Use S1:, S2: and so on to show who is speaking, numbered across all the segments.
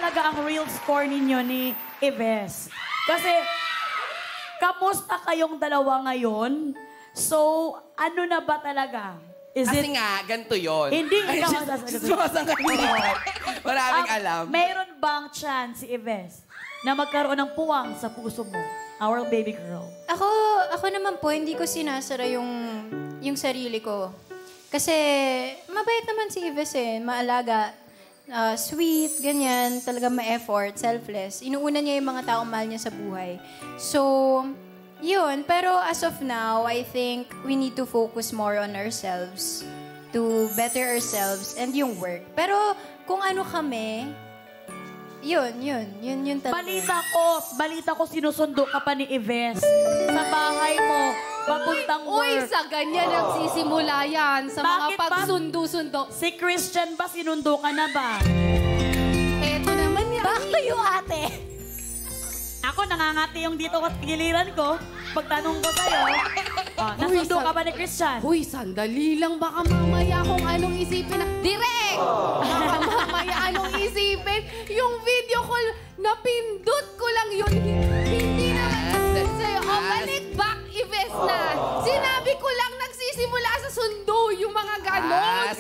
S1: talaga ang real score ninyo ni Yves? Kasi, kamusta kayong dalawa ngayon? So, ano na ba talaga?
S2: Kasi nga, ganito yun.
S1: Hindi ikaw ang sasagot.
S2: Maraming alam.
S1: Mayroon bang chance si Yves na magkaroon ng puwang sa puso mo? Our baby girl.
S3: Ako naman po, hindi ko sinasara yung sarili ko. Kasi mabait naman si Yves maalaga, sweet, ganyan, talaga ma-effort, selfless. Inuuna niya yung mga taong mahal niya sa buhay. So, yun. Pero as of now, I think we need to focus more on ourselves to better ourselves and yung work. Pero kung ano kami, yun talaga.
S1: Balita ko sinusundo ka pa ni Yves sa bahay mo, papuntang work.
S4: Uy, sa ganyan nagsisimula yan, sa mga pagsundo-sundo.
S1: Si Christian ba, sinundo ka na ba?
S4: Eto naman yan.
S3: Back to you, ate.
S1: Ako, nangangati yung dito at giliran ko. Pagtanong ko sa'yo, nasundo ka ba ni Christian?
S4: Uy, sandali lang. Baka mamaya kung anong isipin na... Direk! Baka mamaya anong isipin. Yung video call, napindot ko lang yun. Hindi naman sa'yo. O, balik back, Yves na. Sinabi ko lang nagsisimula sa sundo yung mga ganon.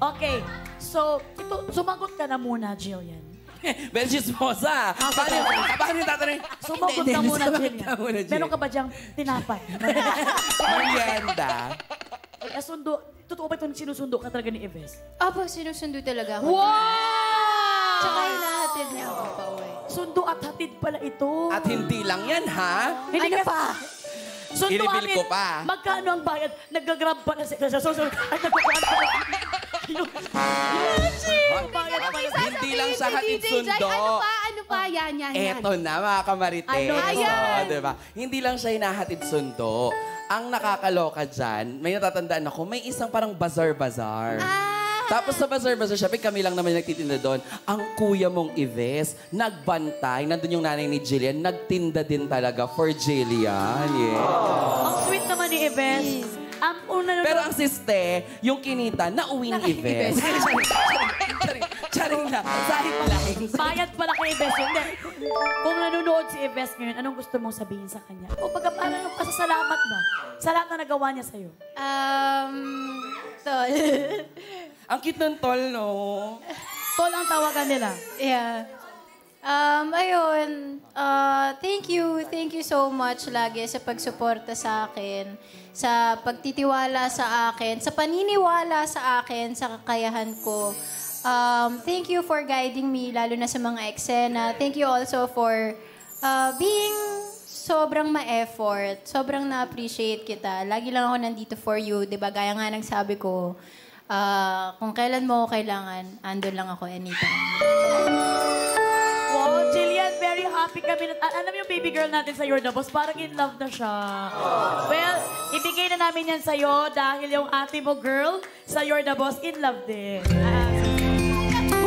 S1: Okay, so, sumagot ka na muna, Jillian.
S2: Belgismosa. Paano yung tatanungin?
S1: Sumagot ka muna, Jillian. Meron ka ba diyang tinapay?
S2: Merienda.
S1: Totoo ba itong sinusundo ka talaga ni Yves?
S3: Opo, sinusundo talaga ako.
S1: Wow!
S3: Tsaka hinahatid niya ako pa uwi.
S1: Sundo at hatid pala ito.
S2: At hindi lang yan, ha?
S1: Hindi
S3: ano
S1: ka
S3: pa?
S1: Sundo
S2: Ilibil ko pa.
S1: Magkano ang bayad? Nag-grab pa na siya. Ay, nagkukuhan pa.
S2: Hindi lang sa hatid sundo.
S4: Ano pa? Yan.
S2: Eto na, mga kamarites.
S1: Ano?
S2: Ayan. Diba? Hindi lang siya hinahatid sundo. Ang nakakaloka dyan, may natatandaan ako, may isang parang bazar-bazar. Tapos sa bazar-bazar, syempre kami lang naman nagtitinda doon. Ang kuya mong Yves, nagbantay. Nandun yung nanay ni Jillian, nagtinda din talaga for Jillian. Yeah.
S1: Ang sweet naman ni Yves. Ang una na...
S2: Pero ang siste, yung kinita, nauwi ni Yves. Charing na. Sahit lang.
S1: Bayad pala kay Yves. Hindi. Kung nanonood si Yves ngayon, anong gusto mong sabihin sa kanya? O pagka parang pasasalamat ba? Sa lahat na nagawa niya sa'yo.
S3: Tol.
S2: Ang cute ng tol, no?
S1: Tol ang tawagan nila.
S3: Yeah. Ayun. Thank you so much lagi sa pagsuporta sa akin, sa pagtitiwala sa akin, sa paniniwala sa akin, sa kakayahan ko. Thank you for guiding me, lalo na sa mga eksena. Thank you also for being sobrang ma-effort. Sobrang na-appreciate kita. Lagi lang ako nandito for you. Diba? Gaya nga ng sabi ko, kung kailan mo kailangan, andun lang ako anytime.
S1: Wow, Jillian, very happy kami. Alam yung baby girl natin sa You're the Boss, parang in love na siya. Well, ibigay na namin yan sa'yo dahil yung ate mo, girl, sa You're the Boss, in love din.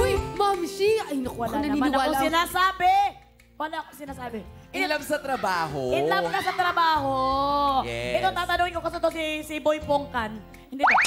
S4: Uy, Ma'am Shi! Ay, naku,
S1: Wala naman ako sinasabi.
S2: In love sa trabaho.
S1: In love na sa trabaho.
S2: Yes.
S1: Ito, tatanungin ko kasi to si Boy Pongkan. Hindi ba?